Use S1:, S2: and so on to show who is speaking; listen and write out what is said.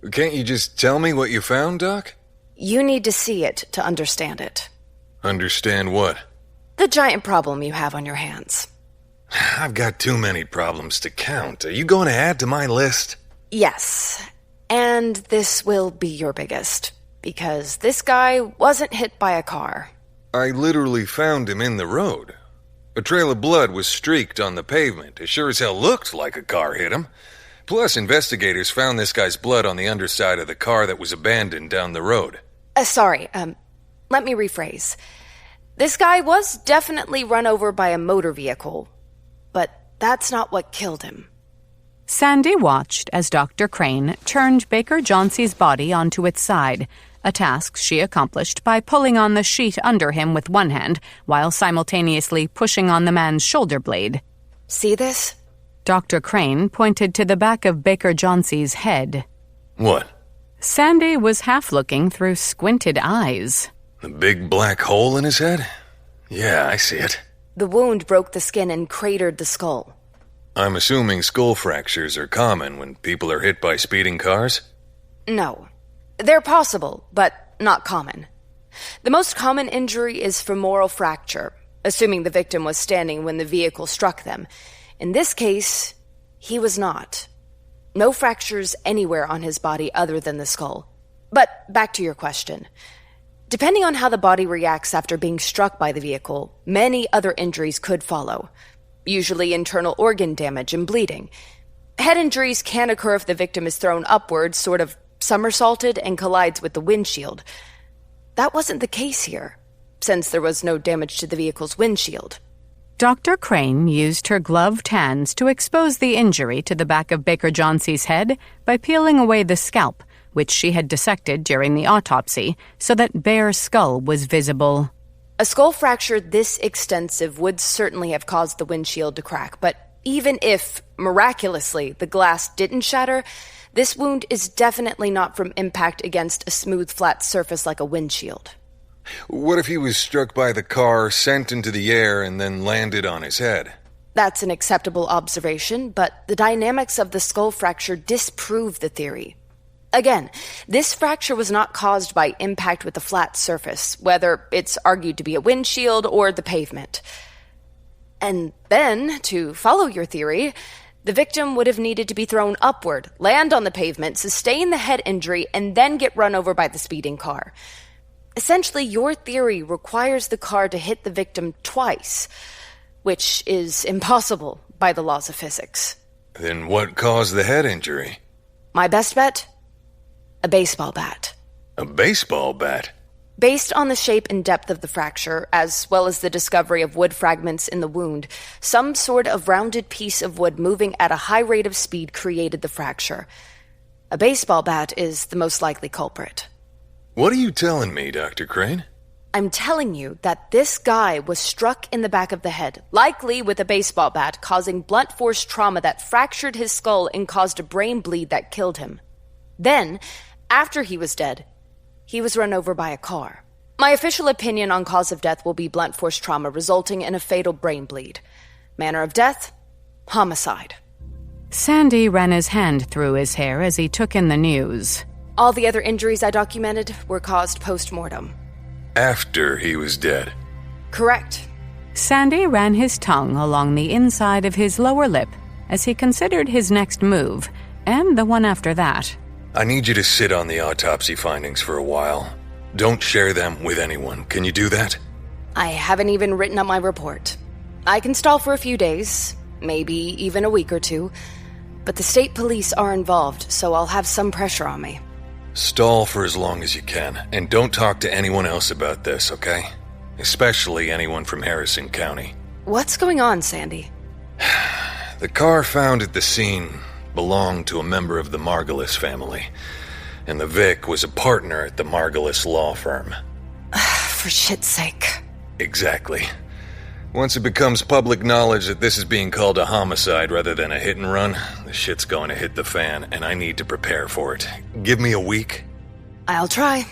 S1: Can't you just tell me what you found, Doc?
S2: You need to see it to understand it.
S1: Understand what?
S2: The giant problem you have on your hands.
S1: I've got too many problems to count. Are you going to add to my list?
S2: Yes, and this will be your biggest, because this guy wasn't hit by a car.
S1: I literally found him in the road. A trail of blood was streaked on the pavement. It sure as hell looked like a car hit him. Plus, investigators found this guy's blood on the underside of the car that was abandoned down the road.
S2: Let me rephrase. This guy was definitely run over by a motor vehicle, but that's not what killed him.
S3: Sandy watched as Dr. Crane turned Baker Johnsey's body onto its side, a task she accomplished by pulling on the sheet under him with one hand while simultaneously pushing on the man's shoulder blade.
S2: See this?
S3: Dr. Crane pointed to the back of Baker Johnsey's head.
S1: What?
S3: Sandy was half-looking through squinted eyes.
S1: The big black hole in his head? Yeah, I see it.
S2: The wound broke the skin and cratered the skull.
S1: I'm assuming skull fractures are common when people are hit by speeding cars?
S2: No. They're possible, but not common. The most common injury is femoral fracture, assuming the victim was standing when the vehicle struck them. In this case, he was not. No fractures anywhere on his body other than the skull. But back to your question. Depending on how the body reacts after being struck by the vehicle, many other injuries could follow. Usually internal organ damage and bleeding. Head injuries can occur if the victim is thrown upwards, sort of somersaulted, and collides with the windshield. That wasn't the case here, since there was no damage to the vehicle's windshield.
S3: Dr. Crane used her gloved hands to expose the injury to the back of Baker Johnsey's head by peeling away the scalp, which she had dissected during the autopsy, so that bare skull was visible.
S2: A skull fracture this extensive would certainly have caused the windshield to crack, but even if, miraculously, the glass didn't shatter, this wound is definitely not from impact against a smooth, flat surface like a windshield.
S1: What if he was struck by the car, sent into the air, and then landed on his head?
S2: That's an acceptable observation, but the dynamics of the skull fracture disprove the theory. Again, this fracture was not caused by impact with a flat surface, whether it's argued to be a windshield or the pavement. And then, to follow your theory, the victim would have needed to be thrown upward, land on the pavement, sustain the head injury, and then get run over by the speeding car. Essentially, your theory requires the car to hit the victim twice, which is impossible by the laws of physics.
S1: Then what caused the head injury?
S2: My best bet? A baseball bat.
S1: A baseball bat?
S2: Based on the shape and depth of the fracture, as well as the discovery of wood fragments in the wound, some sort of rounded piece of wood moving at a high rate of speed created the fracture. A baseball bat is the most likely culprit.
S1: What are you telling me, Dr. Crane?
S2: I'm telling you that this guy was struck in the back of the head, likely with a baseball bat, causing blunt force trauma that fractured his skull and caused a brain bleed that killed him. Then, after he was dead, he was run over by a car. My official opinion on cause of death will be blunt force trauma resulting in a fatal brain bleed. Manner of death? Homicide.
S3: Sandy ran his hand through his hair as he took in the news.
S2: All the other injuries I documented were caused post-mortem.
S1: After he was dead?
S2: Correct.
S3: Sandy ran his tongue along the inside of his lower lip as he considered his next move, and the one after that.
S1: I need you to sit on the autopsy findings for a while. Don't share them with anyone. Can you do that?
S2: I haven't even written up my report. I can stall for a few days, maybe even a week or two, but the state police are involved, so I'll have some pressure on me.
S1: Stall for as long as you can, and don't talk to anyone else about this, okay? Especially anyone from Harrison County.
S2: What's going on, Sandy?
S1: The car found at the scene belonged to a member of the Margolis family, and the Vic was a partner at the Margolis law firm.
S2: For shit's sake.
S1: Exactly. Once it becomes public knowledge that this is being called a homicide rather than a hit and run, the shit's going to hit the fan, and I need to prepare for it. Give me a week.
S2: I'll try.